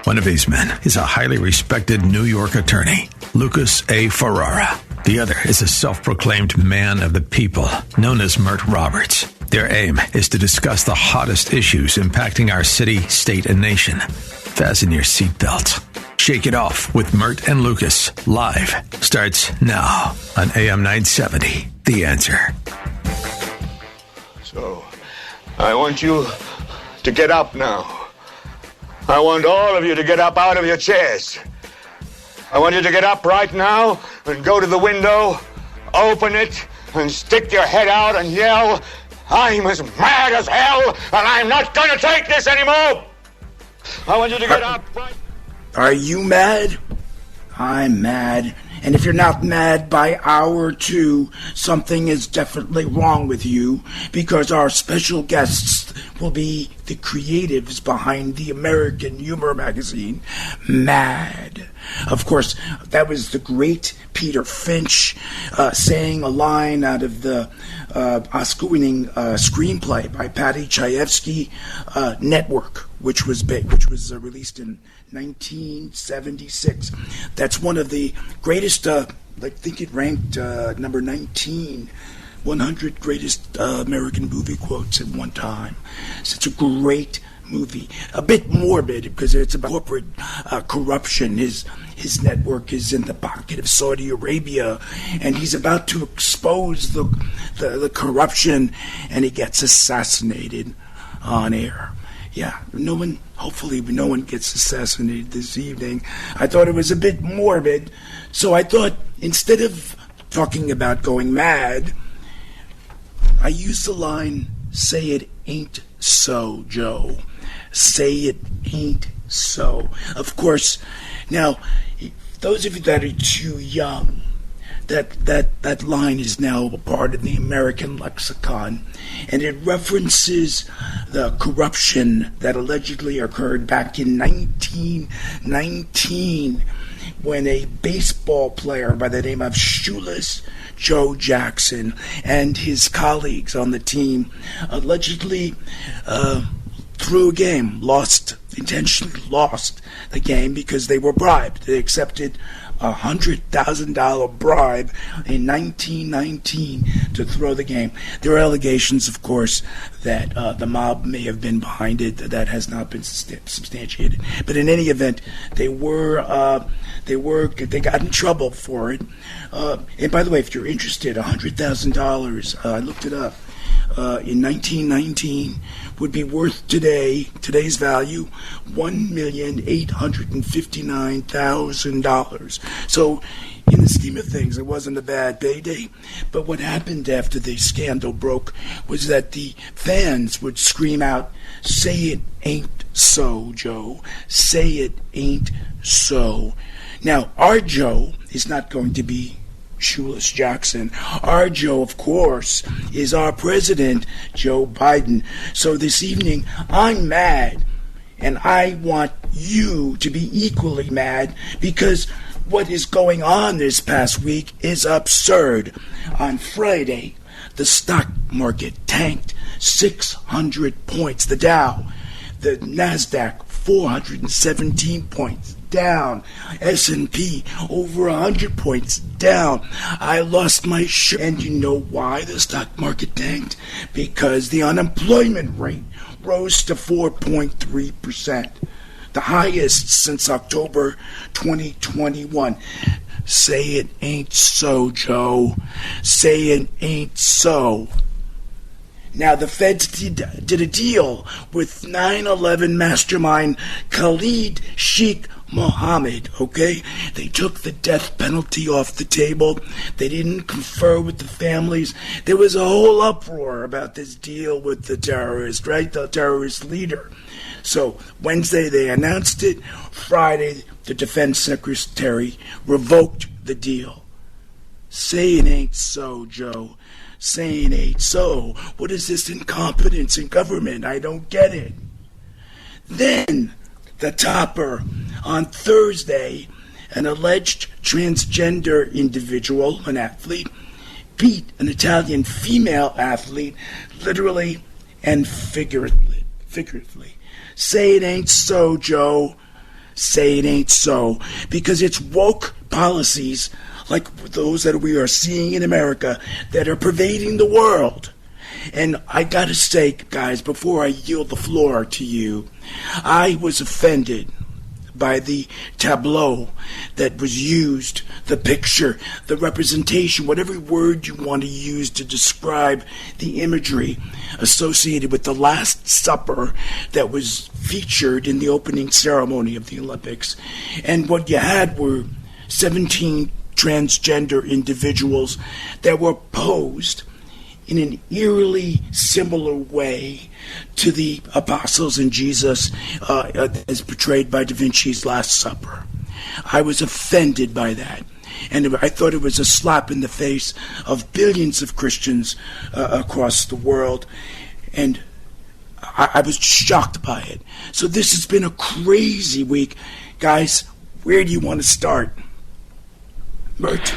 One of these men is a highly respected New York attorney, Lucas A. Ferrara. The other is a self-proclaimed man of the people, known as Mert Roberts. Their aim is to discuss the hottest issues impacting our city, state, and nation. Fasten your seatbelts. Shake It Off with Mert and Lucas, live, starts now on AM 970, The Answer. So, I want you to get up now. I want all of you to get up out of your chairs. I want you to get up right now and go to the window, open it, and stick your head out and yell, "I'm as mad as hell, and I'm not going to take this anymore!" I want you to get up right... Are you mad? I'm mad. And if you're not mad by hour 2, something is definitely wrong with you, because our special guests will be the creatives behind the American humor magazine, Mad. Of course, that was the great Peter Finch saying a line out of the Oscar-winning screenplay by Paddy Chayefsky, Network, which was released in 1976. That's one of the greatest, I think it ranked number 19, 100 greatest American movie quotes at one time. So it's a great movie. A bit morbid because it's about corporate corruption. His network is in the pocket of Saudi Arabia, and he's about to expose the corruption, and he gets assassinated on air. Yeah, hopefully no one gets assassinated this evening. I thought it was a bit morbid, so I thought instead of talking about going mad, I used the line, "Say it ain't so, Joe. Say it ain't so." Of course, now, those of you that are too young, that line is now a part of the American lexicon, and it references the corruption that allegedly occurred back in 1919 when a baseball player by the name of Shoeless Joe Jackson and his colleagues on the team allegedly threw a game, intentionally lost the game because they were bribed. They accepted a $100,000 bribe in 1919 to throw the game. There are allegations, of course, that the mob may have been behind it. That has not been substantiated. But in any event, they got in trouble for it. And by the way, if you're interested, $100,000, I looked it up, in 1919 would be worth today's value, $1,859,000. So, in the scheme of things, it wasn't a bad payday. But what happened after the scandal broke was that the fans would scream out, "Say it ain't so, Joe. Say it ain't so." Now, our Joe is not going to be Shoeless Jackson. Our Joe, of course, is our president, Joe Biden. So this evening, I'm mad, and I want you to be equally mad, because what is going on this past week is absurd. On Friday, the stock market tanked 600 points. The Dow, the NASDAQ, 417 points down. S&P over 100 points down. I lost my shirt. And you know why the stock market tanked? Because the unemployment rate rose to 4.3%, the highest since October 2021. Say it ain't so, Joe. Say it ain't so. Now, the feds did a deal with 9/11 mastermind Khalid Sheikh Mohammed, okay? They took the death penalty off the table. They didn't confer with the families. There was a whole uproar about this deal with the terrorist, right? The terrorist leader. So, Wednesday they announced it. Friday, the defense secretary revoked the deal. Say it ain't so, Joe. Say it ain't so. What is this incompetence in government? I don't get it. Then, the topper, on Thursday, an alleged transgender individual, an athlete, beat an Italian female athlete, literally and figuratively. Say it ain't so, Joe. say it ain't so, because it's woke policies like those that we are seeing in America that are pervading the world. And I gotta say, guys, before I yield the floor to you, I was offended by the tableau that was used, the picture, the representation, whatever word you want to use to describe the imagery associated with the Last Supper that was featured in the opening ceremony of the Olympics. And what you had were 17 transgender individuals that were posed in an eerily similar way to the apostles and Jesus as portrayed by Da Vinci's Last Supper. I was offended by that. And I thought it was a slap in the face of billions of Christians across the world. And I was shocked by it. So this has been a crazy week. Guys, where do you want to start? Mert?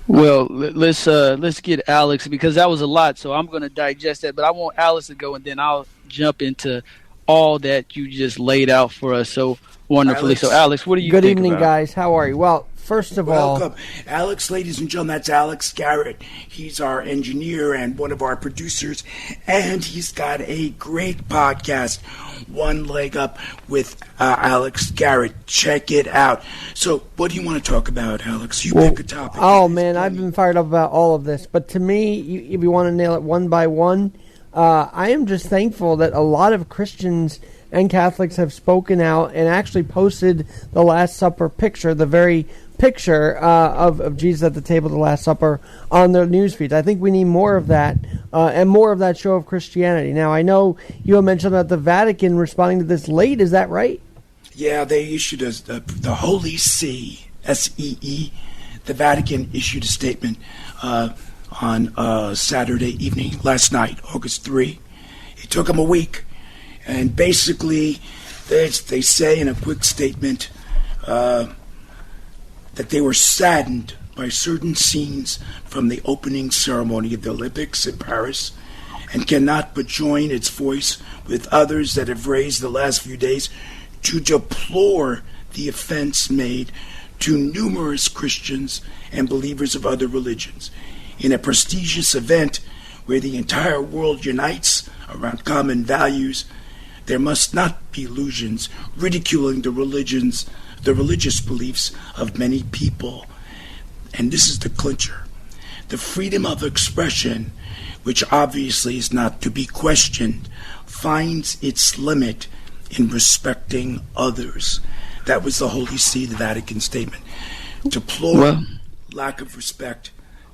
Well, let's get Alex, because that was a lot, so I'm going to digest that. But I want Alex to go, and then I'll jump into all that you just laid out for us so wonderfully. Alex. So, Alex, what do you Good think evening, about? guys. How are you? Well, first of all, Welcome. Alex, ladies and gentlemen, that's Alex Garrett. He's our engineer and one of our producers, and he's got a great podcast, One Leg Up with Alex Garrett. Check it out. So, what do you want to talk about, Alex? You pick a topic. oh man, I've been fired up about all of this. But to me, if you want to nail it one by one, I am just thankful that a lot of Christians and Catholics have spoken out and actually posted the Last Supper picture, the very picture of Jesus at the table of the Last Supper, on their news feeds. I think we need more of that and more of that show of Christianity. Now, I know you had mentioned about the Vatican responding to this late. Is that right? Yeah, they issued the Holy See, S-E-E. The Vatican issued a statement on Saturday evening, last night, August 3. It took them a week. And basically, they say in a quick statement that they were saddened by certain scenes from the opening ceremony of the Olympics in Paris and cannot but join its voice with others that have raised the last few days to deplore the offense made to numerous Christians and believers of other religions. In a prestigious event where the entire world unites around common values, there must not be illusions ridiculing the religious beliefs of many people. And this is the clincher. The freedom of expression, which obviously is not to be questioned, finds its limit in respecting others. That was the Holy See, the Vatican statement. Deplore lack of respect.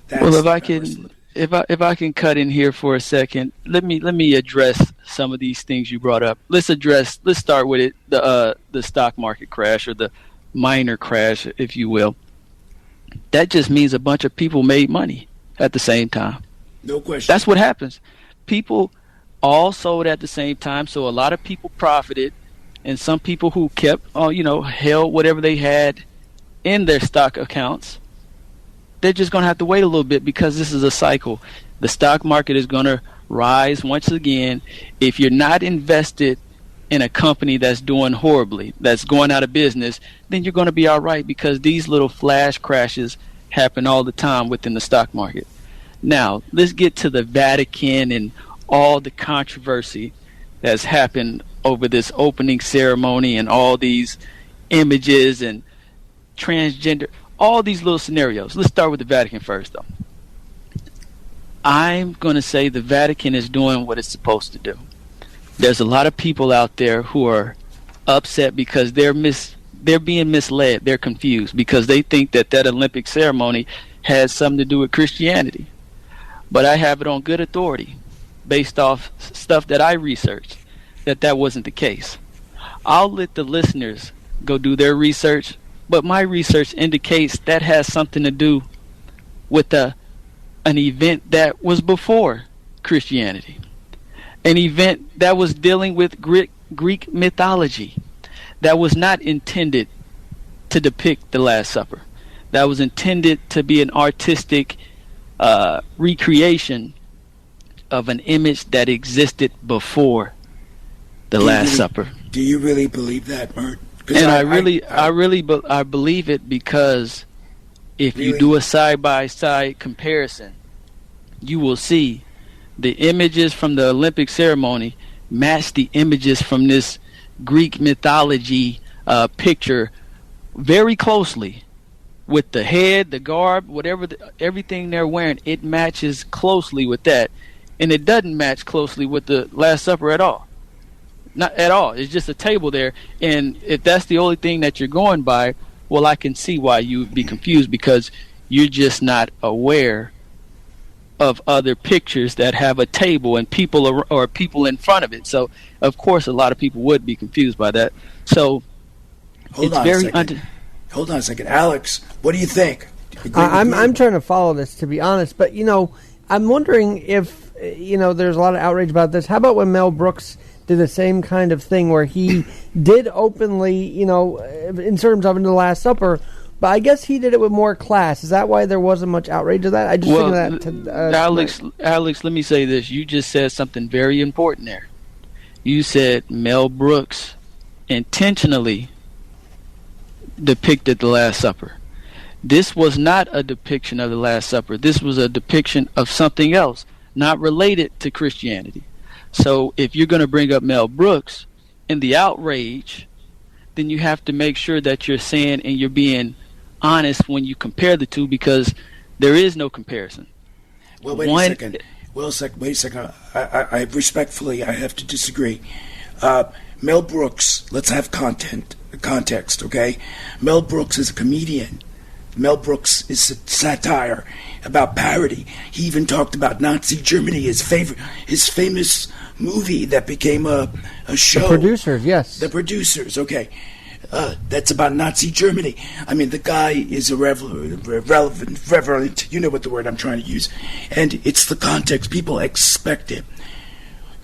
If I can cut in here for a second, let me address some of these things you brought up. Let's start with it, the stock market crash, or the minor crash, if you will. That just means a bunch of people made money at the same time. No question. That's what happens. People all sold at the same time, so a lot of people profited, and some people who kept, held whatever they had in their stock accounts, they're just going to have to wait a little bit, because this is a cycle. The stock market is going to rise once again. If you're not invested in a company that's doing horribly, that's going out of business, then you're going to be all right, because these little flash crashes happen all the time within the stock market. Now, let's get to the Vatican and all the controversy that's happened over this opening ceremony and all these images and transgender, all these little scenarios. Let's start with the Vatican first, though. I'm going to say the Vatican is doing what it's supposed to do. There's a lot of people out there who are upset because they're being misled. They're confused because they think that Olympic ceremony has something to do with Christianity. But I have it on good authority, based off stuff that I researched, that wasn't the case. I'll let the listeners go do their research, but my research indicates that has something to do with an event that was before Christianity, an event that was dealing with Greek mythology, that was not intended to depict the Last Supper, that was intended to be an artistic recreation of an image that existed before the Last Supper. Do you really believe that, Mert? And I believe it because if you Really? do a side-by-side comparison, you will see the images from the Olympic ceremony match the images from this Greek mythology picture very closely. With the head, the garb, whatever, everything they're wearing, it matches closely with that. And it doesn't match closely with the Last Supper at all. Not at all. It's just a table there. And if that's the only thing that you're going by, well, I can see why you would be confused, because you're just not aware of other pictures that have a table and people or people in front of it. So, of course, a lot of people would be confused by that. So, Hold on a second. Alex, what do you think? I'm trying to follow this, to be honest. But, I'm wondering if, there's a lot of outrage about this. How about when Mel Brooks did the same kind of thing where he did openly, insert himself into the Last Supper, but I guess he did it with more class. Is that why there wasn't much outrage of that? I just think that. Alex, let me say this. You just said something very important there. You said Mel Brooks intentionally depicted the Last Supper. This was not a depiction of the Last Supper. This was a depiction of something else, not related to Christianity. So if you're going to bring up Mel Brooks and the outrage, then you have to make sure that you're saying and you're being honest when you compare the two, because there is no comparison. Well, wait a second. I respectfully, I have to disagree. Mel Brooks, let's have context, okay? Mel Brooks is a comedian. Mel Brooks is satire about parody. He even talked about Nazi Germany, his famous movie that became a show. The Producers, yes. The Producers, okay. That's about Nazi Germany. I mean, the guy is irreverent. You know what the word I'm trying to use. And it's the context. People expect it.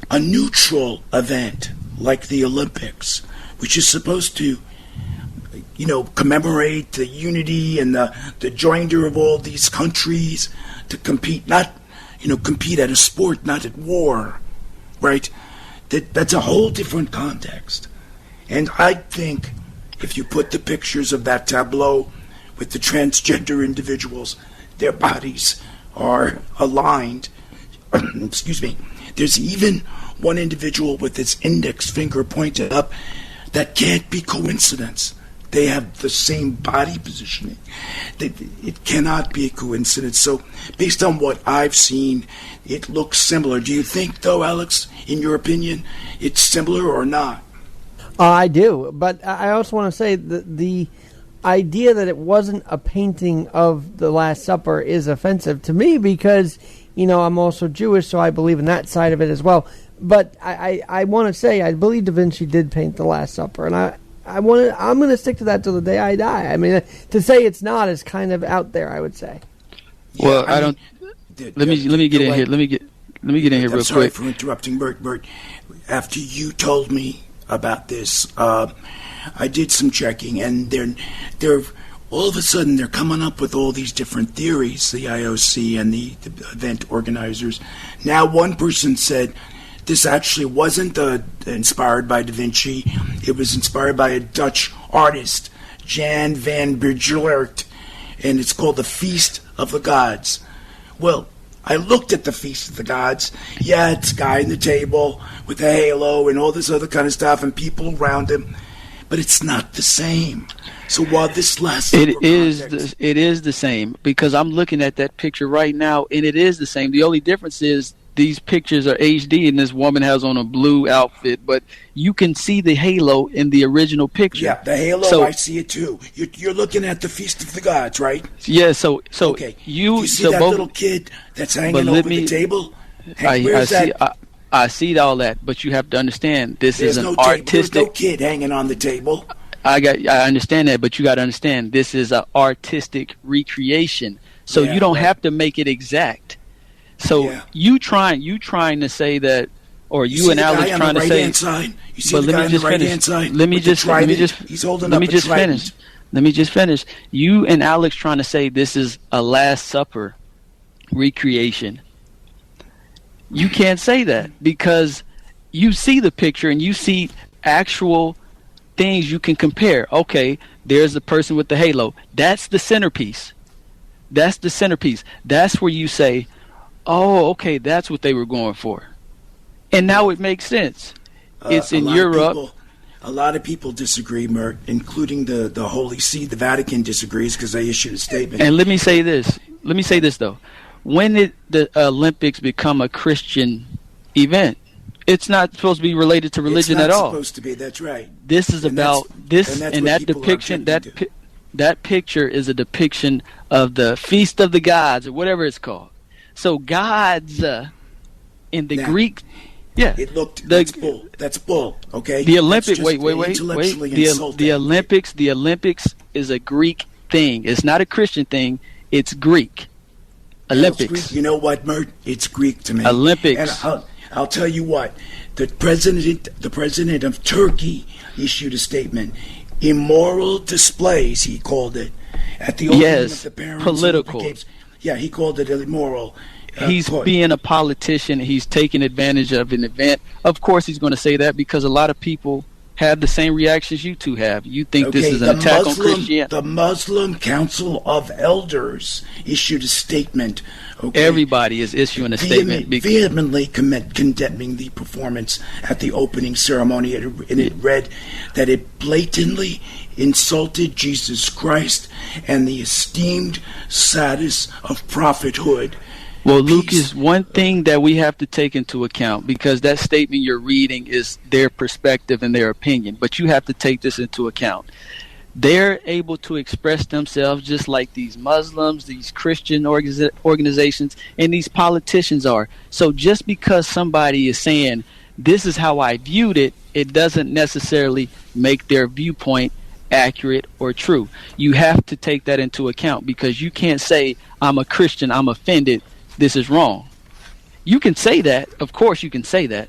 A neutral event like the Olympics, which is supposed to, commemorate the unity and the joinder of all these countries to compete, not, compete at a sport, not at war, right? That's a whole different context. And I think if you put the pictures of that tableau with the transgender individuals, their bodies are aligned. Excuse me. There's even one individual with his index finger pointed up. That can't be coincidence. They have the same body positioning. It cannot be a coincidence. So based on what I've seen, it looks similar. Do you think, though, Alex, in your opinion, it's similar or not? I do, but I also want to say that the idea that it wasn't a painting of the Last Supper is offensive to me, because, I'm also Jewish, so I believe in that side of it as well. But I want to say I believe Da Vinci did paint the Last Supper, and I'm going to stick to that till the day I die. I mean, to say it's not is kind of out there, I would say. Well, I don't. Let me get in here. Let me get in here real quick. Sorry for interrupting, Bert. After you told me about this, I did some checking, and they're all of a sudden they're coming up with all these different theories. The IOC and the event organizers. Now, one person said this actually wasn't inspired by Da Vinci. It was inspired by a Dutch artist, Jan van Bijlert, and it's called The Feast of the Gods. Well, I looked at The Feast of the Gods. Yeah, it's a guy in the table with a halo and all this other kind of stuff and people around him, but it's not the same. So while this last it is the same, because I'm looking at that picture right now, and it is the same. The only difference is these pictures are HD, and this woman has on a blue outfit, but you can see the halo in the original picture. Yeah, the halo, I see it too. You're looking at the Feast of the Gods, right? Yeah, so okay. You see that little kid that's hanging over the table? I see all that, but you have to understand this is an artistic. There's no kid hanging on the table. I understand that, but you got to understand this is an artistic recreation, so you don't have to make it exact. So you trying to say that, or you and Alex trying to say. You see the guy on the right-hand side? Let me just finish. Let me just finish. You and Alex trying to say this is a Last Supper recreation. You can't say that, because you see the picture and you see actual things you can compare. Okay, there's the person with the halo. That's the centerpiece. That's the centerpiece. That's where you say, oh, okay, that's what they were going for. And now it makes sense. It's in Europe. A lot of people disagree, Mert, including the Holy See. The Vatican disagrees because they issued a statement. And let me say this. Though. When did the Olympics become a Christian event? It's not supposed to be related to religion at all. It's not supposed to be. That's right. This is about this, and that depiction. That picture is a depiction of the Feast of the Gods, or whatever it's called. So gods in the Greek. Yeah, it looked. That's bull. That's bull. Okay. The Olympics. Wait. The Olympics. The Olympics is a Greek thing. It's not a Christian thing. It's Greek. Olympics. Greek. You know what, Mert? It's Greek to me. Olympics. And I'll tell you what. The president of Turkey issued a statement. Immoral displays, he called it, at the opening of the Parents political. Games. Yeah, he called it immoral. He's being a politician. He's taking advantage of an event. Of course, he's going to say that because a lot of people have the same reactions you two have. You think this is an attack on Christianity. The Muslim Council of Elders issued a statement. Okay? Everybody is issuing a statement. Vehemently condemning the performance at the opening ceremony. And it read that it blatantly insulted Jesus Christ and the esteemed status of prophethood. Well, Lucas, one thing that we have to take into account, because that statement you're reading is their perspective and their opinion, but you have to take this into account. They're able to express themselves just like these Muslims, these Christian organizations, and these politicians are. So just because somebody is saying, this is how I viewed it, it doesn't necessarily make their viewpoint accurate or true. You have to take that into account, because you can't say, I'm a Christian, I'm offended, this is wrong. You can say that, of course you can say that,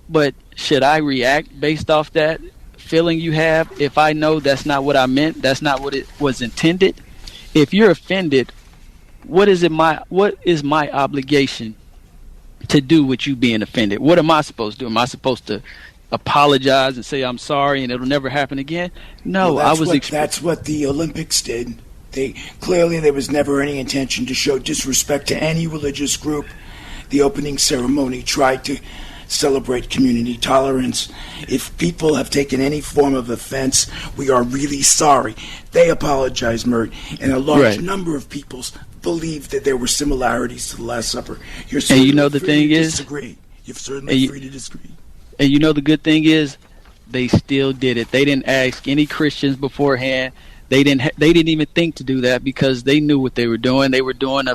but should I react based off that feeling you have if I know that's not what I meant, that's not what it was intended? If you're offended, what is my obligation to do with you being offended? What am I supposed to do? Am I supposed to apologize and say I'm sorry and it'll never happen again? No, well, that's what the Olympics did. There was never any intention to show disrespect to any religious group. The opening ceremony tried to celebrate community tolerance. If people have taken any form of offense, we are really sorry. They apologize, Mert, and a large number of people believe that there were similarities to the Last Supper. You're certainly free to disagree. You're certainly free to disagree. And you know the good thing is, they still did it. They didn't ask any Christians beforehand. They didn't even think to do that, because they knew what they were doing. They were doing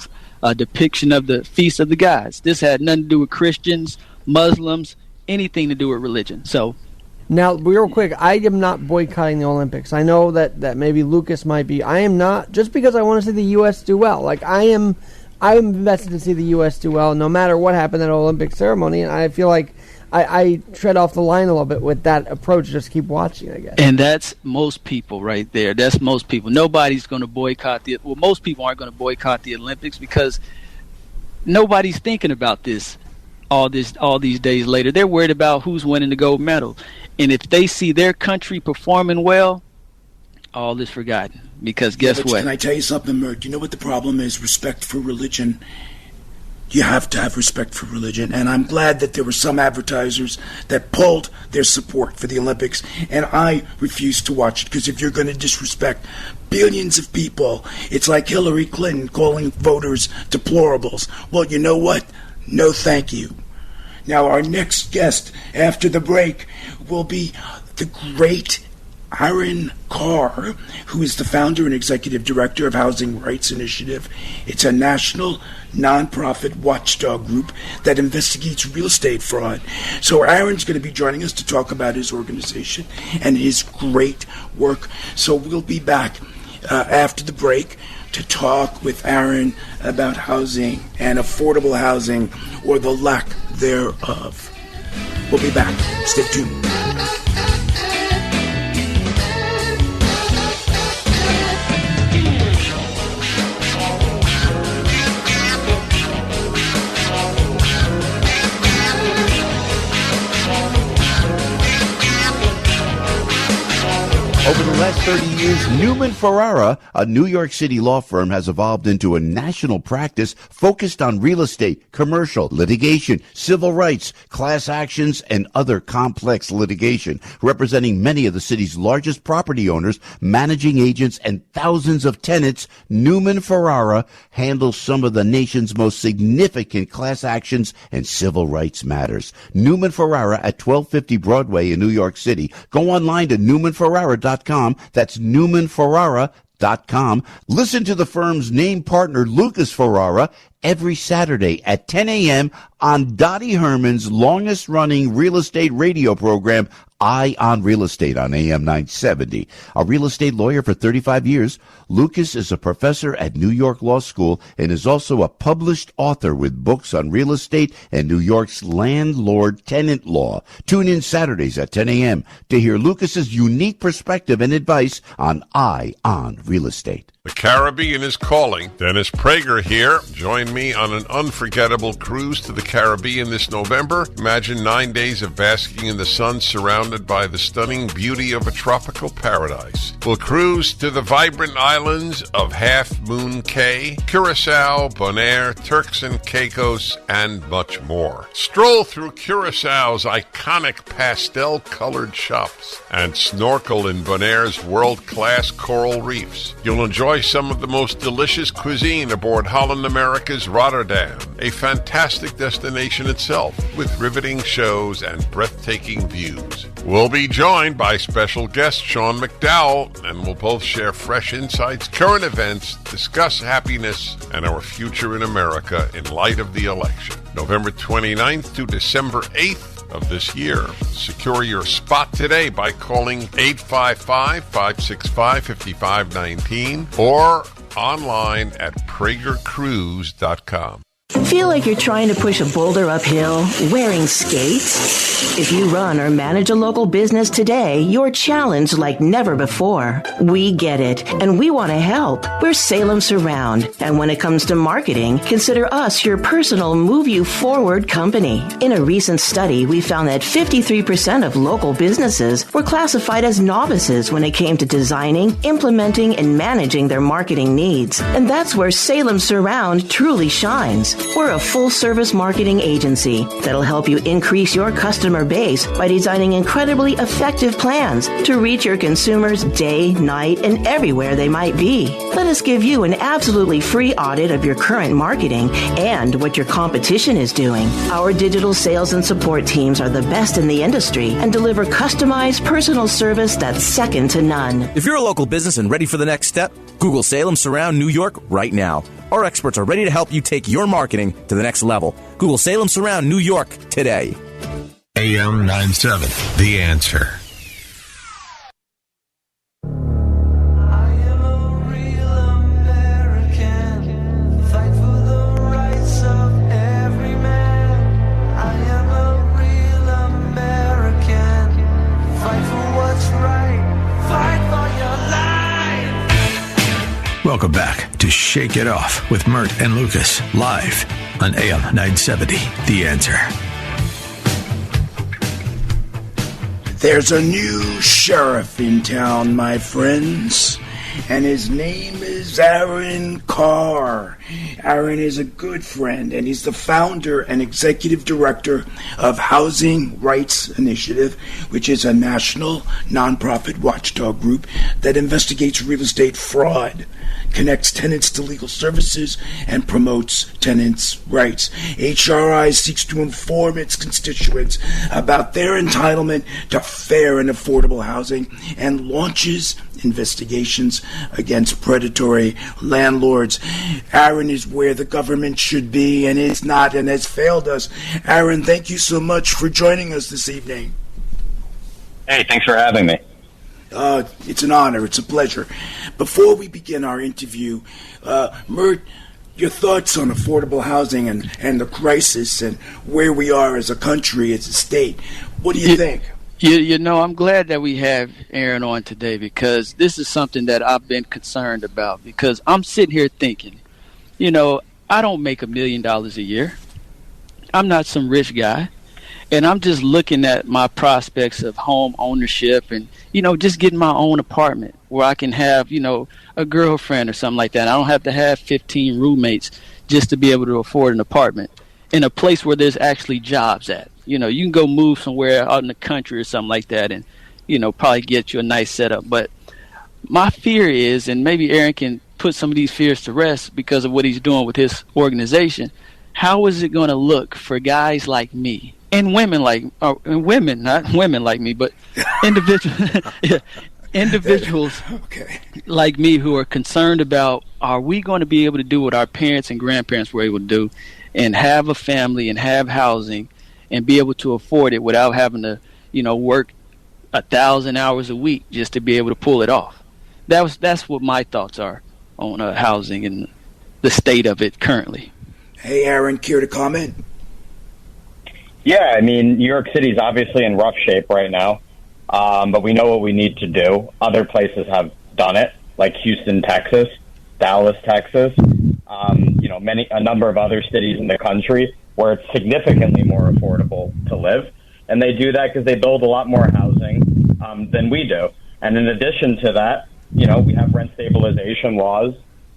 a depiction of the Feast of the Gods. This had nothing to do with Christians, Muslims, anything to do with religion. So, now, real quick, I am not boycotting the Olympics. I know that maybe Lucas might be. I am not, just because I want to see the U.S. do well. Like, I'm invested to see the U.S. do well, no matter what happened at the Olympic ceremony. And I feel like I tread off the line a little bit with that approach. Just keep watching, I guess. And that's most people right there. That's most people. Nobody's going to boycott most people aren't going to boycott the Olympics, because nobody's thinking about this all these days later. They're worried about who's winning the gold medal. And if they see their country performing well, all is forgotten. Because guess what? Can I tell you something, Mert? You know what the problem is? Respect for religion. You have to have respect for religion, and I'm glad that there were some advertisers that pulled their support for the Olympics, and I refuse to watch it, because if you're going to disrespect billions of people, it's like Hillary Clinton calling voters deplorables. Well, you know what? No thank you. Now, our next guest after the break will be the great Aaron Carr, who is the founder and executive director of Housing Rights Initiative. It's a national nonprofit watchdog group that investigates real estate fraud. So Aaron's going to be joining us to talk about his organization and his great work. So we'll be back after the break to talk with Aaron about housing and affordable housing, or the lack thereof. We'll be back. Stay tuned. Over the last 30 years, Newman Ferrara, a New York City law firm, has evolved into a national practice focused on real estate, commercial, litigation, civil rights, class actions, and other complex litigation, representing many of the city's largest property owners, managing agents, and thousands of tenants. Newman Ferrara handles some of the nation's most significant class actions and civil rights matters. Newman Ferrara at 1250 Broadway in New York City. Go online to newmanferrara.com. That's newmanferrara.com. Listen to the firm's name partner, Lucas Ferrara, every Saturday at 10 a.m. on Dottie Herman's longest-running real estate radio program, Eye on Real Estate, on AM 970. A real estate lawyer for 35 years, Lucas is a professor at New York Law School and is also a published author with books on real estate and New York's landlord-tenant law. Tune in Saturdays at 10 a.m. to hear Lucas's unique perspective and advice on Eye on Real Estate. The Caribbean is calling. Dennis Prager here. Join me on an unforgettable cruise to the Caribbean this November. Imagine 9 days of basking in the sun surrounded by the stunning beauty of a tropical paradise. We'll cruise to the vibrant islands of Half Moon Cay, Curacao, Bonaire, Turks and Caicos, and much more. Stroll through Curaçao's iconic pastel-colored shops and snorkel in Bonaire's world-class coral reefs. You'll enjoy some of the most delicious cuisine aboard Holland America's Rotterdam, a fantastic destination itself with riveting shows and breathtaking views. We'll be joined by special guest Sean McDowell, and we'll both share fresh insights, current events, discuss happiness, and our future in America in light of the election. November 29th to December 8th of this year. Secure your spot today by calling 855-565-5519 or online at pragercruise.com. Feel like you're trying to push a boulder uphill wearing skates? If you run or manage a local business today, you're challenged like never before. We get it, and we want to help. We're Salem Surround, and when it comes to marketing, consider us your personal move you forward company. In a recent study, we found that 53% of local businesses were classified as novices when it came to designing, implementing, and managing their marketing needs. And that's where Salem Surround truly shines. We're a full-service marketing agency that'll help you increase your customer base by designing incredibly effective plans to reach your consumers day, night, and everywhere they might be. Let us give you an absolutely free audit of your current marketing and what your competition is doing. Our digital sales and support teams are the best in the industry and deliver customized personal service that's second to none. If you're a local business and ready for the next step, Google Salem Surround New York right now. Our experts are ready to help you take your marketing to the next level. Google Salem Surround New York today. AM 97, The Answer. Welcome back to Shake It Off with Mert and Lucas, live on AM 970, The Answer. There's a new sheriff in town, my friends, and his name is Aaron Carr. Aaron is a good friend, and he's the founder and executive director of Housing Rights Initiative, which is a national nonprofit watchdog group that investigates real estate fraud, connects tenants to legal services, and promotes tenants' rights. HRI seeks to inform its constituents about their entitlement to fair and affordable housing and launches investigations against predatory landlords. Aaron is where the government should be, and it's not, and has failed us. Aaron, thank you so much for joining us this evening. Hey, thanks for having me. It's an honor. It's a pleasure. Before we begin our interview, Mert, your thoughts on affordable housing and the crisis and where we are as a country, as a state. What do you think? You know, I'm glad that we have Aaron on today because this is something that I've been concerned about because I'm sitting here thinking, you know, I don't make $1 million a year. I'm not some rich guy. And I'm just looking at my prospects of home ownership and, just getting my own apartment where I can have, a girlfriend or something like that. I don't have to have 15 roommates just to be able to afford an apartment in a place where there's actually jobs at. You can go move somewhere out in the country or something like that and, probably get you a nice setup. But my fear is, and maybe Aaron can put some of these fears to rest because of what he's doing with his organization, how is it going to look for guys like me and women not women like me, but individuals Okay. like me who are concerned about, are we going to be able to do what our parents and grandparents were able to do and have a family and have housing and be able to afford it without having to, work 1,000 hours a week just to be able to pull it off? That's what my thoughts are on housing and the state of it currently. Hey, Aaron, care to comment? Yeah, I mean, New York City is obviously in rough shape right now, but we know what we need to do. Other places have done it, like Houston, Texas, Dallas, Texas, a number of other cities in the country where it's significantly more affordable to live. And they do that because they build a lot more housing than we do. And in addition to that, we have rent stabilization laws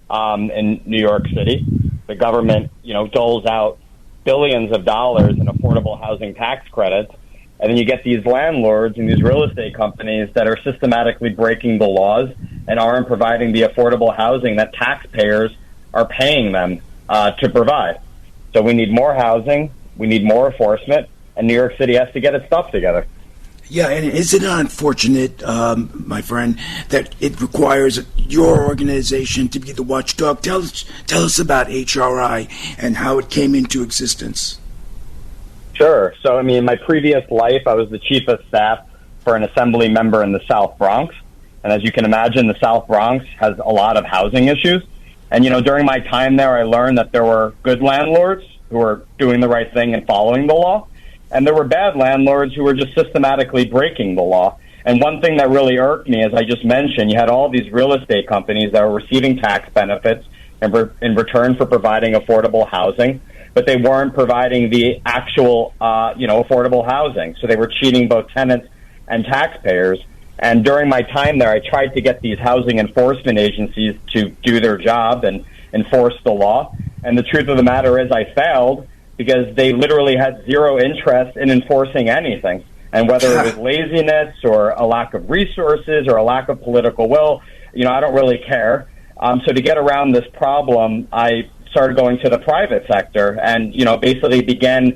in New York City. The government, doles out billions of dollars in affordable housing tax credits. And then you get these landlords and these real estate companies that are systematically breaking the laws and aren't providing the affordable housing that taxpayers are paying them to provide. So we need more housing, we need more enforcement, and New York City has to get its stuff together. Yeah, and isn't it unfortunate, my friend, that it requires your organization to be the watchdog? Tell us about HRI and how it came into existence. Sure. So, in my previous life, I was the chief of staff for an assembly member in the South Bronx. And as you can imagine, the South Bronx has a lot of housing issues. And, during my time there, I learned that there were good landlords who were doing the right thing and following the law. And there were bad landlords who were just systematically breaking the law. And one thing that really irked me, as I just mentioned, you had all these real estate companies that were receiving tax benefits in return for providing affordable housing, but they weren't providing the actual, affordable housing. So they were cheating both tenants and taxpayers. And during my time there, I tried to get these housing enforcement agencies to do their job and enforce the law. And the truth of the matter is I failed, because they literally had zero interest in enforcing anything. And whether it was laziness or a lack of resources or a lack of political will, I don't really care. So to get around this problem, I started going to the private sector and, basically began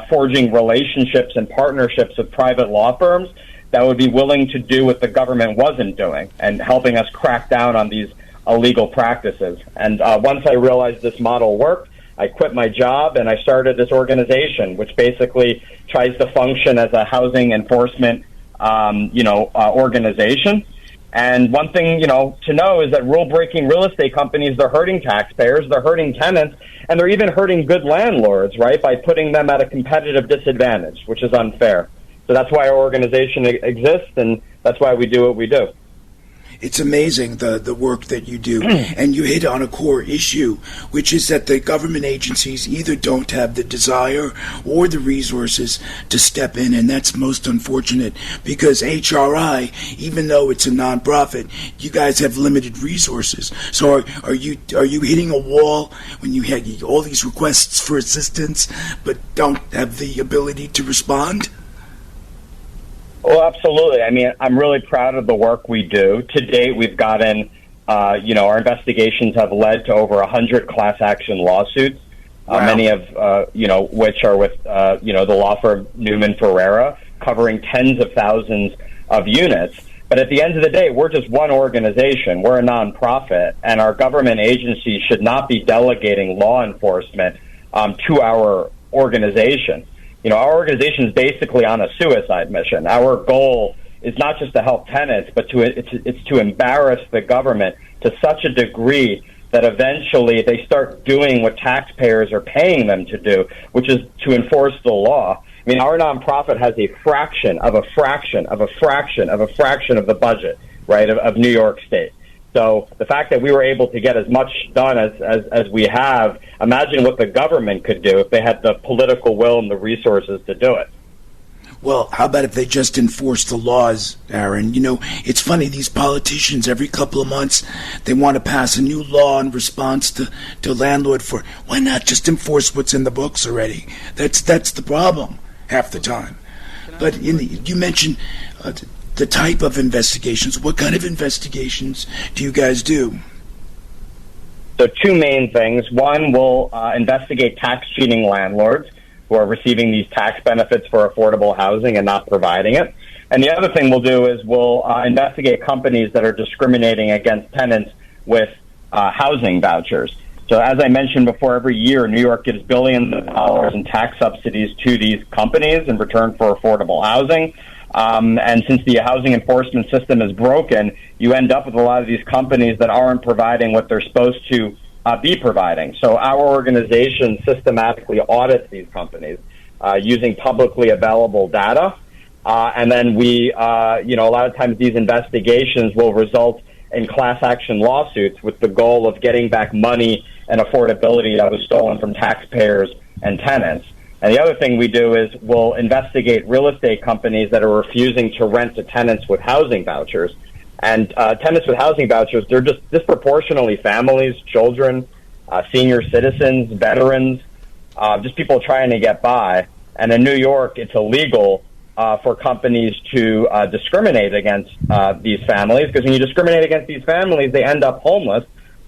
forging relationships and partnerships with private law firms that would be willing to do what the government wasn't doing and helping us crack down on these illegal practices. And once I realized this model worked, I quit my job and I started this organization, which basically tries to function as a housing enforcement, organization. And one thing, to know is that rule-breaking real estate companies, they're hurting taxpayers, they're hurting tenants, and they're even hurting good landlords, right, by putting them at a competitive disadvantage, which is unfair. So that's why our organization exists, and that's why we do what we do. It's amazing the work that you do, and you hit on a core issue, which is that the government agencies either don't have the desire or the resources to step in, and that's most unfortunate because HRI, even though it's a nonprofit, you guys have limited resources. So are you hitting a wall when you have all these requests for assistance but don't have the ability to respond? Well, absolutely. I'm really proud of the work we do. To date, we've gotten, our investigations have led to over 100 class action lawsuits, many of, which are with, the law firm Newman Ferreira, covering tens of thousands of units. But at the end of the day, we're just one organization. We're a nonprofit, and our government agencies should not be delegating law enforcement to our organization. Our organization is basically on a suicide mission. Our goal is not just to help tenants, but it's to embarrass the government to such a degree that eventually they start doing what taxpayers are paying them to do, which is to enforce the law. Our nonprofit has a fraction of a fraction of a fraction of a fraction of the budget, right, of New York State. So the fact that we were able to get as much done as we have, imagine what the government could do if they had the political will and the resources to do it. Well, how about if they just enforce the laws, Aaron? You know, it's funny, these politicians, every couple of months, they want to pass a new law in response to landlord for. Why not just enforce what's in the books already? That's the problem half the time. But you mentioned the type of investigations. What kind of investigations do you guys do? So two main things. One, we'll investigate tax cheating landlords who are receiving these tax benefits for affordable housing and not providing it. And the other thing we'll do is we'll investigate companies that are discriminating against tenants with housing vouchers. So as I mentioned before, every year New York gives billions of dollars in tax subsidies to these companies in return for affordable housing. And since the housing enforcement system is broken, you end up with a lot of these companies that aren't providing what they're supposed to be providing. So our organization systematically audits these companies using publicly available data. And then we, a lot of times these investigations will result in class action lawsuits with the goal of getting back money and affordability that was stolen from taxpayers and tenants. And the other thing we do is we'll investigate real estate companies that are refusing to rent to tenants with housing vouchers. And tenants with housing vouchers, they're just disproportionately families, children, senior citizens, veterans, just people trying to get by. And in New York, it's illegal for companies to discriminate against these families, because when you discriminate against these families, they end up homeless,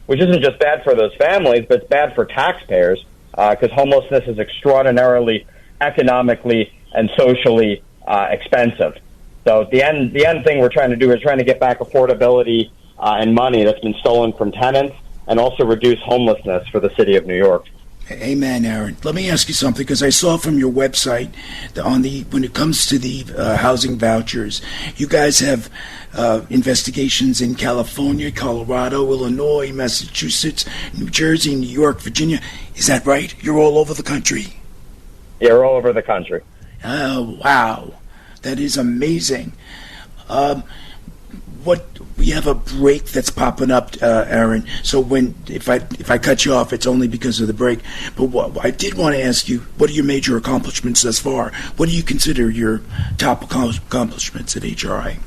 which isn't just bad for those families, but it's bad for taxpayers, because homelessness is extraordinarily economically and socially expensive. So the end thing we're trying to do is trying to get back affordability and money that's been stolen from tenants, and also reduce homelessness for the city of New York. Amen, Aaron. Let me ask you something, because I saw from your website that when it comes to the housing vouchers, you guys have investigations in California, Colorado, Illinois, Massachusetts, New Jersey, New York, Virginia. Is that right? You're all over the country? Yeah, we're all over the country. Oh, wow. That is amazing. We have a break that's popping up, Aaron. So if I cut you off, it's only because of the break. But what I did want to ask you, what are your major accomplishments thus far? What do you consider your top accomplishments at HRI?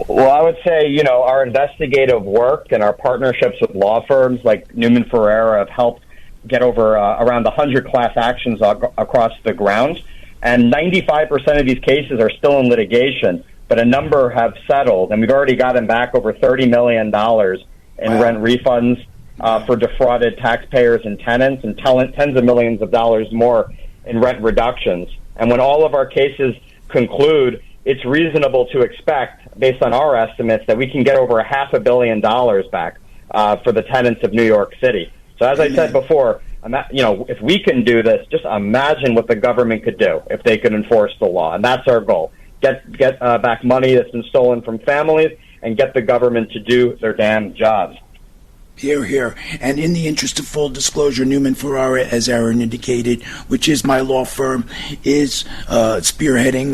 Well, I would say, our investigative work and our partnerships with law firms like Newman Ferreira have helped get over around 100 class actions across the grounds. And 95% of these cases are still in litigation, but a number have settled, and we've already gotten back over $30 million in rent refunds for defrauded taxpayers and tenants, and tens of millions of dollars more in rent reductions. And when all of our cases conclude, it's reasonable to expect, based on our estimates, that we can get over $500 million back for the tenants of New York City. So as I said before, if we can do this, just imagine what the government could do if they could enforce the law, and that's our goal. Get back money that's been stolen from families, and get the government to do their damn jobs. Hear, hear. And in the interest of full disclosure, Newman Ferreira, as Aaron indicated, which is my law firm, is spearheading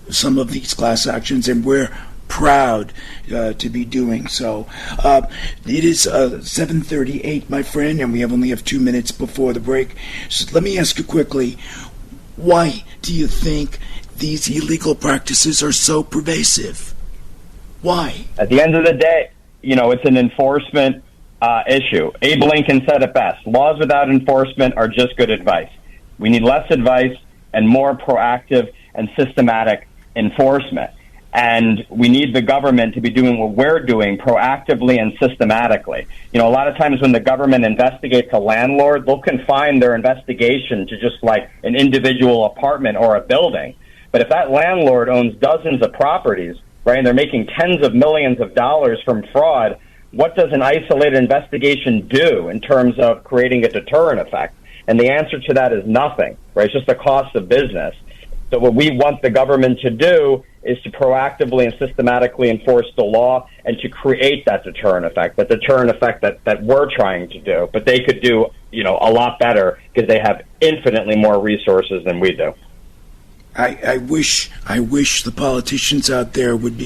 some of these class actions, and we're proud to be doing so. It is 7:38, my friend, and we only have 2 minutes before the break. So let me ask you quickly, why do you think these illegal practices are so pervasive? Why? At the end of the day, it's an enforcement issue. Abe Lincoln said it best. Laws without enforcement are just good advice. We need less advice and more proactive and systematic enforcement. And we need the government to be doing what we're doing proactively and systematically. A lot of times when the government investigates a landlord, they'll confine their investigation to just like an individual apartment or a building. But if that landlord owns dozens of properties, right, and they're making tens of millions of dollars from fraud, what does an isolated investigation do in terms of creating a deterrent effect? And the answer to that is nothing, right? It's just the cost of business. So what we want the government to do is to proactively and systematically enforce the law and to create that deterrent effect that we're trying to do. But they could do, a lot better because they have infinitely more resources than we do. I wish the politicians out there would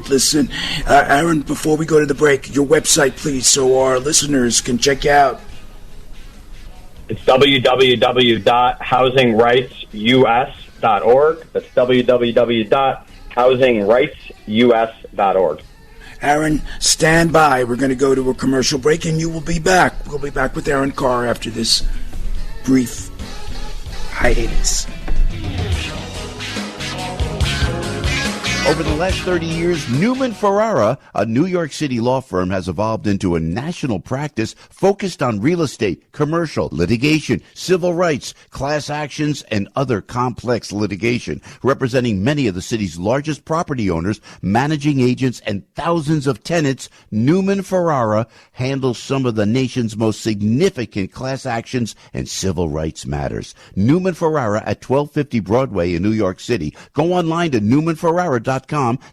listen. Aaron, before we go to the break, your website, please, so our listeners can check out. It's www.housingrightsus.org. That's www.housingrightsus.org. Aaron, stand by. We're going to go to a commercial break, and you will be back. We'll be back with Aaron Carr after this brief hiatus. Over the last 30 years, Newman Ferrara, a New York City law firm, has evolved into a national practice focused on real estate, commercial, litigation, civil rights, class actions, and other complex litigation, representing many of the city's largest property owners, managing agents, and thousands of tenants. Newman Ferrara handles some of the nation's most significant class actions and civil rights matters. Newman Ferrara at 1250 Broadway in New York City. Go online to newmanferrara.com.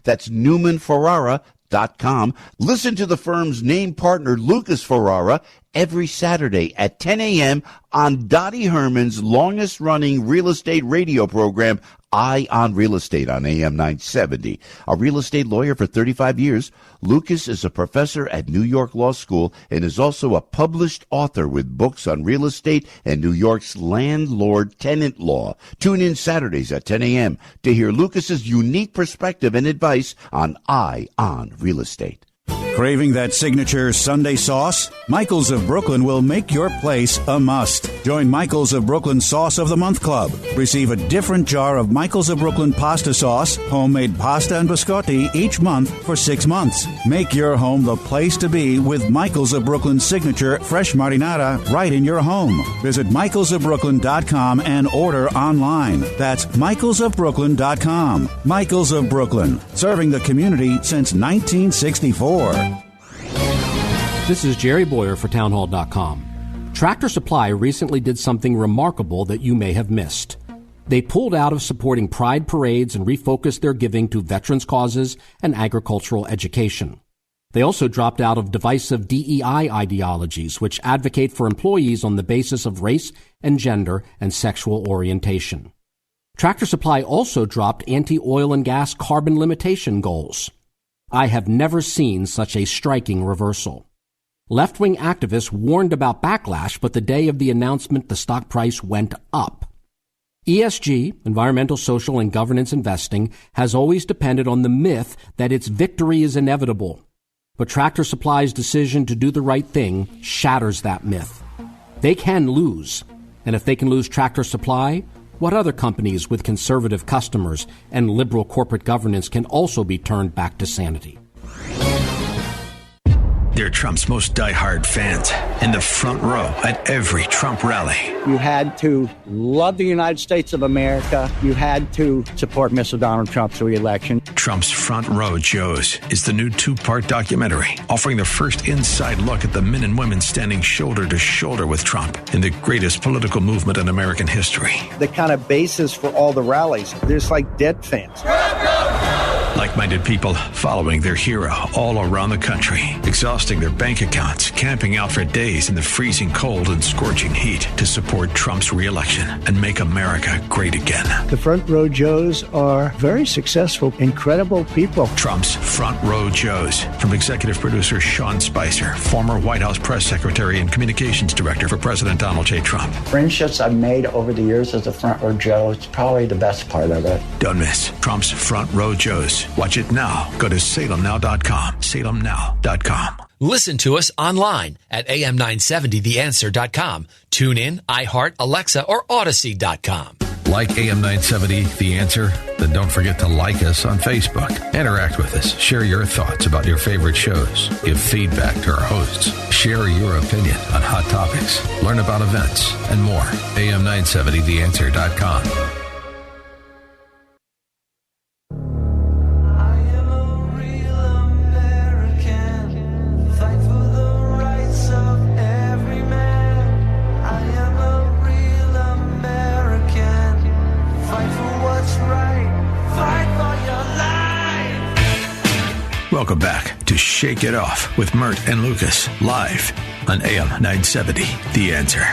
That's newmanferrara.com. Listen to the firm's name partner, Lucas Ferrara, every Saturday at 10 a.m. on Dottie Herman's longest-running real estate radio program, Eye on Real Estate, on AM 970. A real estate lawyer for 35 years, Lucas is a professor at New York Law School and is also a published author with books on real estate and New York's landlord-tenant law. Tune in Saturdays at 10 a.m. to hear Lucas's unique perspective and advice on Eye on Real Estate. Craving that signature Sunday sauce? Michael's of Brooklyn will make your place a must. Join Michael's of Brooklyn Sauce of the Month Club. Receive a different jar of Michael's of Brooklyn pasta sauce, homemade pasta and biscotti each month for 6 months. Make your home the place to be with Michael's of Brooklyn signature fresh marinara right in your home. Visit michaelsofbrooklyn.com and order online. That's michaelsofbrooklyn.com. Michael's of Brooklyn, serving the community since 1964. This is Jerry Boyer for Townhall.com. Tractor Supply recently did something remarkable that you may have missed. They pulled out of supporting pride parades and refocused their giving to veterans' causes and agricultural education. They also dropped out of divisive DEI ideologies, which advocate for employees on the basis of race and gender and sexual orientation. Tractor Supply also dropped anti-oil and gas carbon limitation goals. I have never seen such a striking reversal. Left-wing activists warned about backlash, but the day of the announcement, the stock price went up. ESG, environmental, social, and governance investing, has always depended on the myth that its victory is inevitable. But Tractor Supply's decision to do the right thing shatters that myth. They can lose, and if they can lose Tractor Supply, what other companies with conservative customers and liberal corporate governance can also be turned back to sanity? They're Trump's most diehard fans in the front row at every Trump rally. You had to love the United States of America. You had to support Mr. Donald Trump's re-election. Trump's Front Row Joes is the new 2-part documentary offering the first inside look at the men and women standing shoulder to shoulder with Trump in the greatest political movement in American history. The kind of basis for all the rallies, there's like dead fans. Like-minded people following their hero all around the country, exhausting their bank accounts, camping out for days in the freezing cold and scorching heat to support Trump's re-election and make America great again. The Front Row Joes are very successful, incredible people. Trump's Front Row Joes, from executive producer Sean Spicer, former White House press secretary and communications director for President Donald J. Trump. Friendships I've made over the years as a Front Row Joe, it's probably the best part of it. Don't miss Trump's Front Row Joes. Watch it now. Go to salemnow.com. salemnow.com. Listen to us online at am970theanswer.com. Tune in, iHeart, Alexa, or Odyssey.com. Like AM 970, The Answer? Then don't forget to like us on Facebook. Interact with us. Share your thoughts about your favorite shows. Give feedback to our hosts. Share your opinion on hot topics. Learn about events and more. am970theanswer.com. Welcome back to Shake It Off with Mert and Lucas, live on AM 970, The Answer.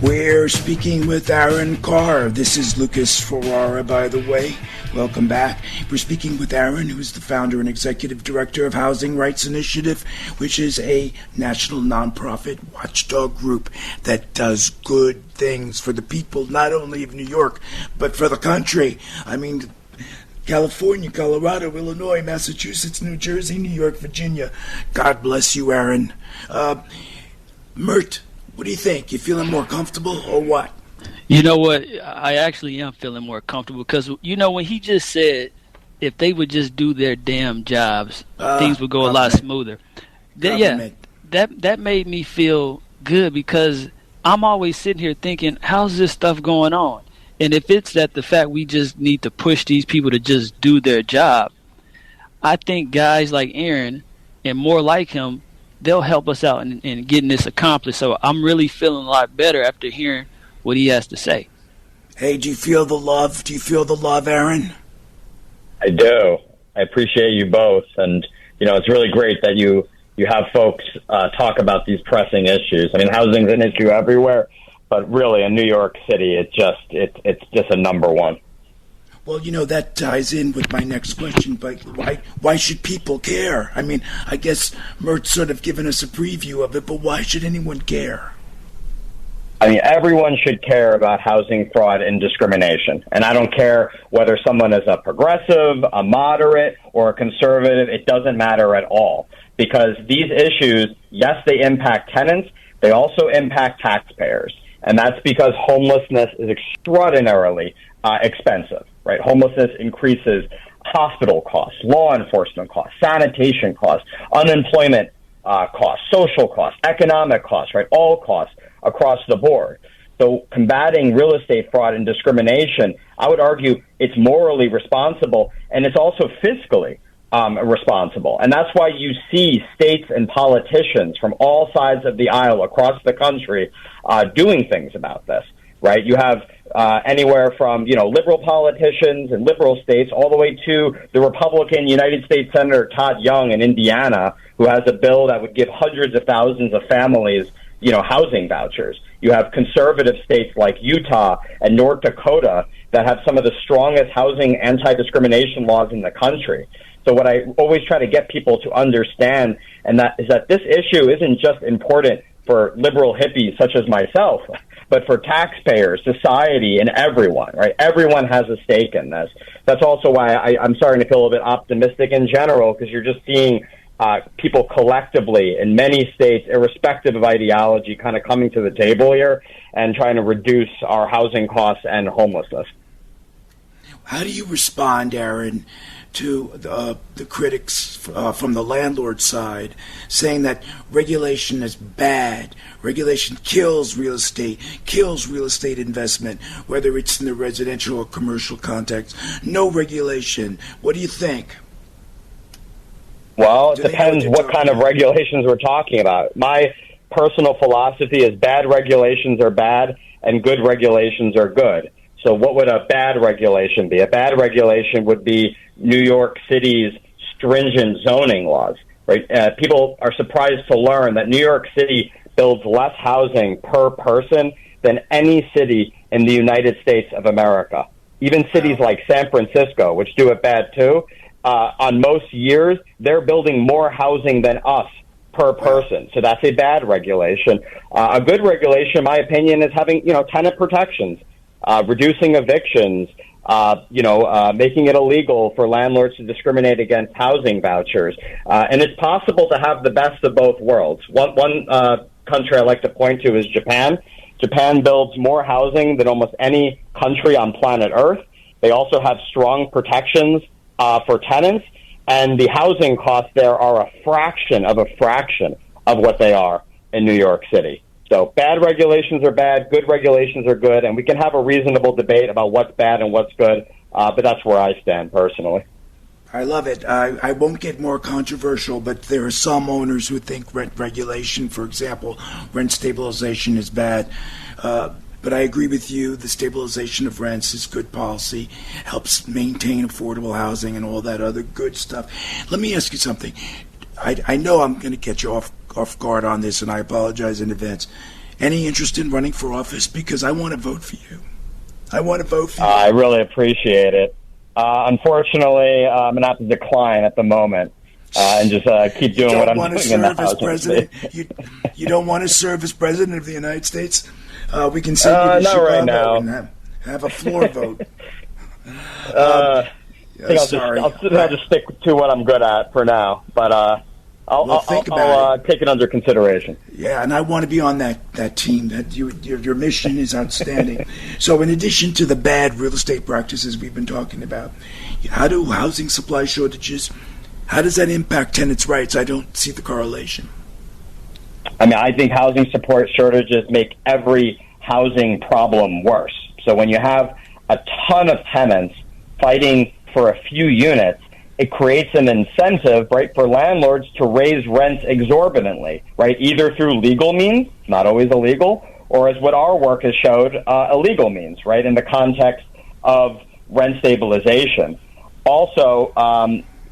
We're speaking with Aaron Carr. This is Lucas Ferrara, by the way. Welcome back. We're speaking with Aaron, who's the founder and executive director of Housing Rights Initiative, which is a national nonprofit watchdog group that does good things for the people, not only of New York, but for the country. I mean, California, Colorado, Illinois, Massachusetts, New Jersey, New York, Virginia. God bless you, Aaron. Mert, what do you think? You feeling more comfortable or what? You know what? I actually am feeling more comfortable because, you know, when he just said if they would just do their damn jobs, things would go a lot smoother. That made me feel good because I'm always sitting here thinking, how's this stuff going on? And if it's that the fact we just need to push these people to just do their job, I think guys like Aaron and more like him, they'll help us out in getting this accomplished. So I'm really feeling a lot better after hearing what he has to say. Hey, do you feel the love? Do you feel the love, Aaron? I do. I appreciate you both. And, you know, it's really great that you have folks talk about these pressing issues. I mean, housing's an issue everywhere, but really in New York City, it's just a number one. Well, you know, that ties in with my next question, but why should people care? I mean, I guess Mert's sort of given us a preview of it, but why should anyone care? I mean, everyone should care about housing fraud and discrimination. And I don't care whether someone is a progressive, a moderate, or a conservative. It doesn't matter at all. Because these issues, yes, they impact tenants. They also impact taxpayers. And that's because homelessness is extraordinarily expensive, right? Homelessness increases hospital costs, law enforcement costs, sanitation costs, unemployment costs, social costs, economic costs, right? All costs across the board. So combating real estate fraud and discrimination, I would argue it's morally responsible and it's also fiscally responsible. And that's why you see states and politicians from all sides of the aisle across the country doing things about this, right? You have anywhere from, you know, liberal politicians and liberal states all the way to the Republican United States Senator Todd Young in Indiana, who has a bill that would give hundreds of thousands of families, you know, housing vouchers. You have conservative states like Utah and North Dakota that have some of the strongest housing anti-discrimination laws in the country. So what I always try to get people to understand is that this issue isn't just important for liberal hippies such as myself, but for taxpayers, society, and everyone, right? Everyone has a stake in this. That's also why I'm starting to feel a little bit optimistic in general, because you're just seeing people collectively in many states, irrespective of ideology, kind of coming to the table here and trying to reduce our housing costs and homelessness. How do you respond, Aaron, to the critics from the landlord side saying that regulation is bad? Regulation kills real estate investment, whether it's in the residential or commercial context. No regulation. What do you think? Well, it depends what kind of regulations we're talking about. My personal philosophy is bad regulations are bad and good regulations are good. So what would a bad regulation be? A bad regulation would be New York City's stringent zoning laws, right? People are surprised to learn that New York City builds less housing per person than any city in the United States of America. Even cities like San Francisco, which do it bad too, on most years, they're building more housing than us per person. So that's a bad regulation. A good regulation, in my opinion, is having, you know, tenant protections. Reducing evictions, making it illegal for landlords to discriminate against housing vouchers. And it's possible to have the best of both worlds. One country I like to point to is Japan. Japan builds more housing than almost any country on planet Earth. They also have strong protections for tenants, and the housing costs there are a fraction of what they are in New York City. So bad regulations are bad, good regulations are good, and we can have a reasonable debate about what's bad and what's good, but that's where I stand personally. I love it. I won't get more controversial, but there are some owners who think rent regulation, for example, rent stabilization is bad. But I agree with you. The stabilization of rents is good policy, helps maintain affordable housing and all that other good stuff. Let me ask you something. I know I'm going to get you off guard on this, and I apologize in advance. any interest in running for office? Because I want to vote for you. I want to vote for you. I really appreciate it. Unfortunately, I'm going to have to decline at the moment and just keep doing what I'm doing in the housing president. You don't want to serve as president of the United States? We can send you to Chicago right now. And have a floor vote. I think I'll just stick to what I'm good at for now. But I'll take it under consideration. Yeah, and I want to be on that team. That your mission is outstanding. So, in addition to the bad real estate practices we've been talking about, how do housing supply shortages? How does that impact tenants' rights? I don't see the correlation. I mean, I think housing support shortages make every housing problem worse. So when you have a ton of tenants fighting for a few units, it creates an incentive, right, for landlords to raise rents exorbitantly, right, either through legal means, not always illegal, or as what our work has showed, illegal means, right, in the context of rent stabilization. Also,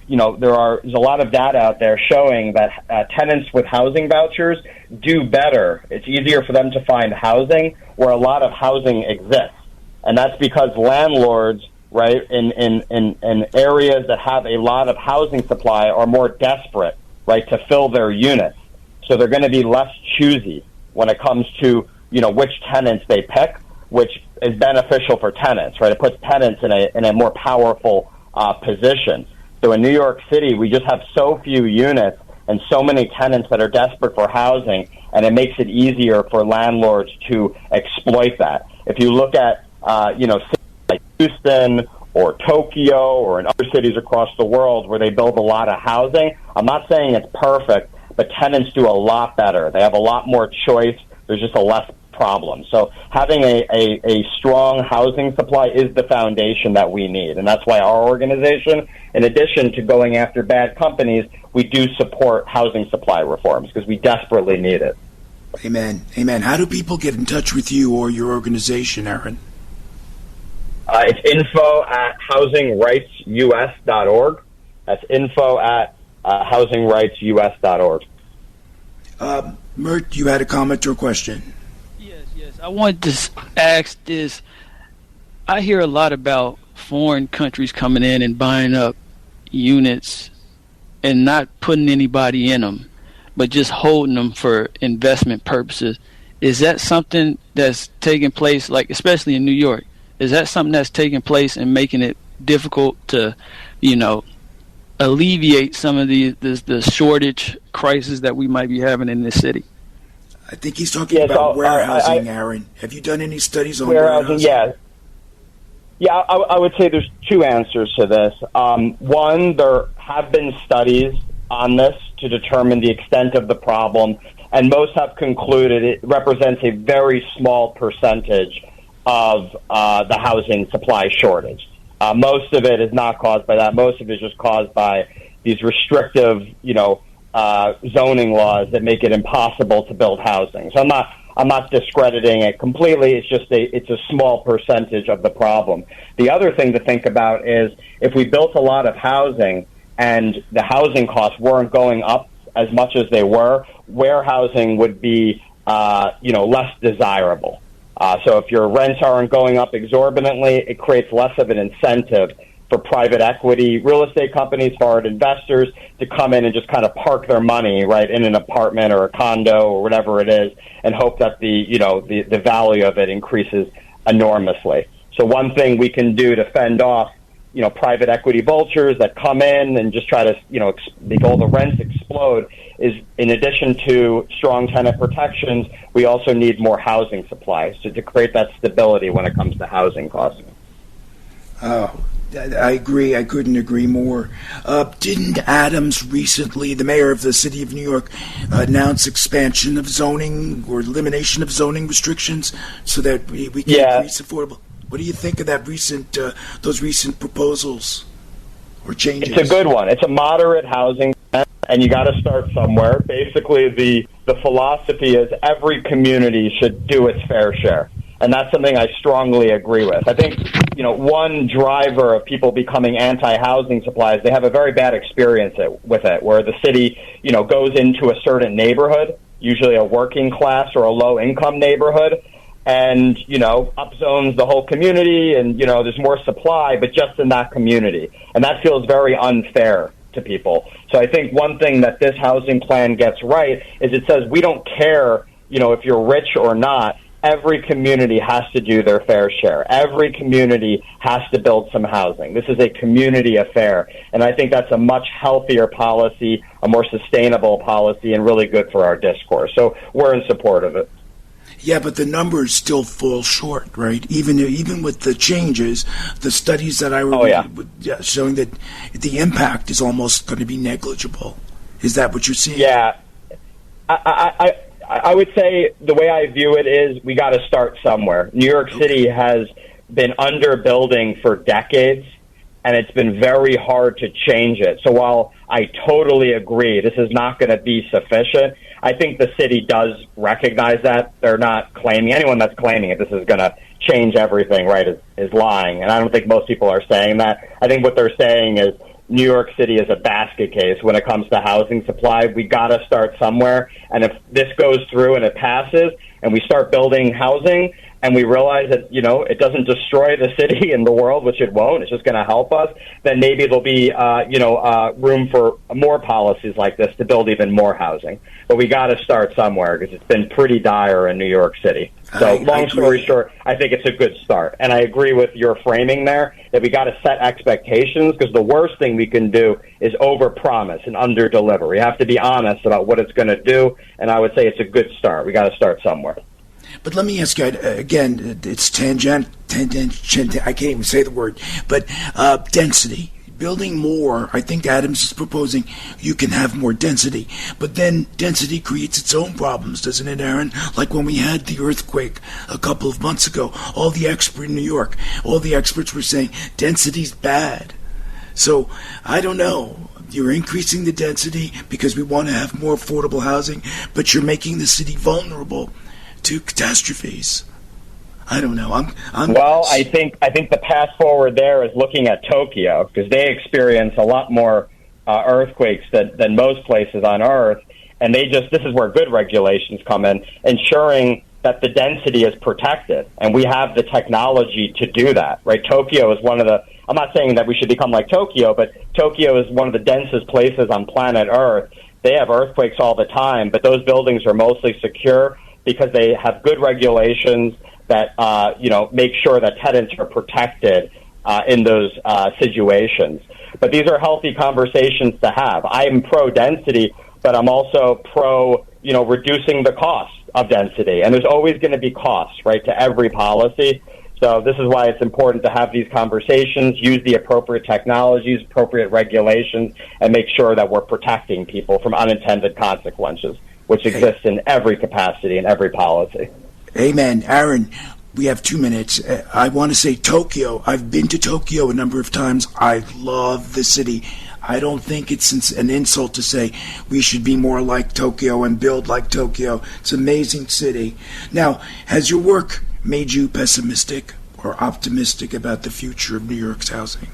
there's a lot of data out there showing that tenants with housing vouchers do better. It's easier for them to find housing where a lot of housing exists. And that's because landlords, right, in areas that have a lot of housing supply are more desperate, right, to fill their units. So they're going to be less choosy when it comes to, which tenants they pick, which is beneficial for tenants, right? It puts tenants in a more powerful position. So in New York City, we just have so few units and so many tenants that are desperate for housing, and it makes it easier for landlords to exploit that. If you look at, cities like Houston or Tokyo or in other cities across the world where they build a lot of housing, I'm not saying it's perfect, but tenants do a lot better. They have a lot more choice. There's just a less problem. So having a strong housing supply is the foundation that we need. And that's why our organization, in addition to going after bad companies, we do support housing supply reforms because we desperately need it. Amen. Amen. How do people get in touch with you or your organization, Aaron? It's info@housingrightsus.org. That's info@housingrightsus.org. Mert, you had a comment or a question? Yes. I wanted to ask this. I hear a lot about foreign countries coming in and buying up units and not putting anybody in them, but just holding them for investment purposes. Is that something that's taking place, like especially in New York? Is that something that's taking place and making it difficult to, alleviate some of the shortage crisis that we might be having in this city? I think he's talking about warehousing, Aaron. Have you done any studies on warehousing? Yeah, I would say there's two answers to this. One, there have been studies on this to determine the extent of the problem, and most have concluded it represents a very small percentage of the housing supply shortage. Most of it is not caused by that. Most of it is just caused by these restrictive, zoning laws that make it impossible to build housing. So I'm not discrediting it completely. It's just it's a small percentage of the problem. The other thing to think about is if we built a lot of housing and the housing costs weren't going up as much as they were, warehousing would be less desirable. So if your rents aren't going up exorbitantly, it creates less of an incentive for private equity, real estate companies, foreign investors to come in and just kind of park their money right in an apartment or a condo or whatever it is, and hope that the value of it increases enormously. So one thing we can do to fend off private equity vultures that come in and just try to make all the rents explode is, in addition to strong tenant protections, we also need more housing supplies to create that stability when it comes to housing costs. Oh, I agree. I couldn't agree more. Didn't Adams recently, the mayor of the city of New York, announce expansion of zoning or elimination of zoning restrictions so that we can increase affordable? What do you think of that those recent proposals or changes? It's a good one. It's a moderate housing, and you got to start somewhere. Basically, the philosophy is every community should do its fair share. And that's something I strongly agree with. I think, one driver of people becoming anti-housing supply is they have a very bad experience with it, where the city, goes into a certain neighborhood usually a working class or a low income neighborhood, and, upzones the whole community, and, there's more supply, but just in that community. And that feels very unfair to people. So I think one thing that this housing plan gets right is it says we don't care, if you're rich or not. Every community has to do their fair share. Every community has to build some housing. This is a community affair, and I think that's a much healthier policy, a more sustainable policy, and really good for our discourse. So we're in support of it. Yeah, but the numbers still fall short, right? Even with the changes, the studies that I read showing that the impact is almost going to be negligible. Is that what you're seeing? Yeah. I would say the way I view it is we got to start somewhere. New York City has been underbuilding for decades, and it's been very hard to change it. So while I totally agree this is not going to be sufficient, I think the city does recognize that. They're not claiming, anyone that's claiming it, this is going to change everything, right, is lying. And I don't think most people are saying that. I think what they're saying is New York City is a basket case when it comes to housing supply. We got to start somewhere. And if this goes through and it passes and we start building housing and we realize that, it doesn't destroy the city and the world, which it won't, it's just going to help us, then maybe there'll be, room for more policies like this to build even more housing. But we got to start somewhere because it's been pretty dire in New York City. So long story short, I think it's a good start. And I agree with your framing there that we got to set expectations, because the worst thing we can do is overpromise and underdeliver. We have to be honest about what it's going to do. And I would say it's a good start. We got to start somewhere. But let me ask you, again, it's tangent, I can't even say the word, but density. Building more, I think Adams is proposing you can have more density. But then density creates its own problems, doesn't it, Aaron? Like when we had the earthquake a couple of months ago, all the experts in New York, all the experts were saying density's bad. So, I don't know. You're increasing the density because we want to have more affordable housing, but you're making the city vulnerable to catastrophes. I don't know. I think the path forward there is looking at Tokyo, because they experience a lot more earthquakes than most places on Earth, and this is where good regulations come in, ensuring that the density is protected, and we have the technology to do that. Right? Tokyo is one of the. I'm not saying that we should become like Tokyo, but Tokyo is one of the densest places on planet Earth. They have earthquakes all the time, but those buildings are mostly secure because they have good regulations that make sure that tenants are protected in those situations. But these are healthy conversations to have. I am pro-density, but I'm also pro, reducing the cost of density. And there's always going to be costs, right, to every policy. So this is why it's important to have these conversations, use the appropriate technologies, appropriate regulations, and make sure that we're protecting people from unintended consequences, which exist in every capacity and every policy. Amen. Aaron, we have 2 minutes. I want to say Tokyo. I've been to Tokyo a number of times. I love the city. I don't think it's an insult to say we should be more like Tokyo and build like Tokyo. It's an amazing city. Now, has your work made you pessimistic or optimistic about the future of New York's housing?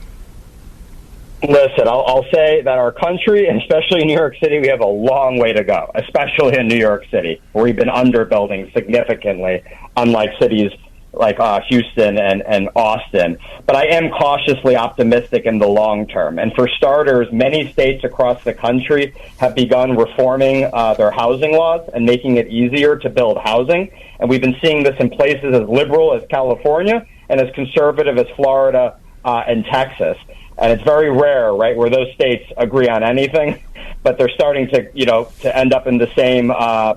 Listen, I'll say that our country, and especially New York City, we have a long way to go, especially in New York City, where we've been underbuilding significantly, unlike cities like Houston and Austin. But I am cautiously optimistic in the long term. And for starters, many states across the country have begun reforming their housing laws and making it easier to build housing. And we've been seeing this in places as liberal as California and as conservative as Florida and Texas. And it's very rare, right, where those states agree on anything, but they're starting to, to end up in the same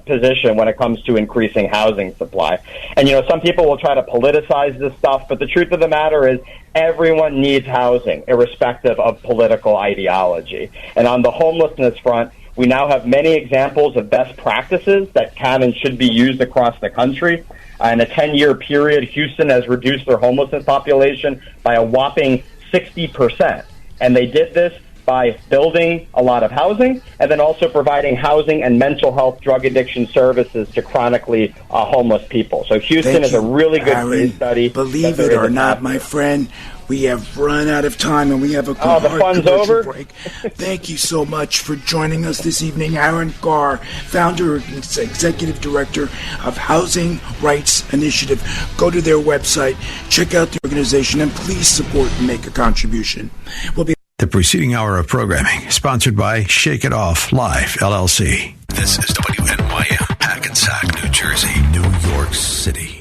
position when it comes to increasing housing supply. And, some people will try to politicize this stuff, but the truth of the matter is everyone needs housing, irrespective of political ideology. And on the homelessness front, we now have many examples of best practices that can and should be used across the country. In a 10-year period, Houston has reduced their homelessness population by a whopping 60%. And they did this by building a lot of housing and then also providing housing and mental health drug addiction services to chronically homeless people. So Houston is a really good case study. Believe it or not, my friend, we have run out of time and we have a the fun's over. Break. Thank you so much for joining us this evening. Aaron Carr, founder and executive director of Housing Rights Initiative. Go to their website, check out the organization, and please support and make a contribution. The preceding hour of programming sponsored by Shake It Off Live, LLC. This is WNYM, Hackensack, New Jersey, New York City.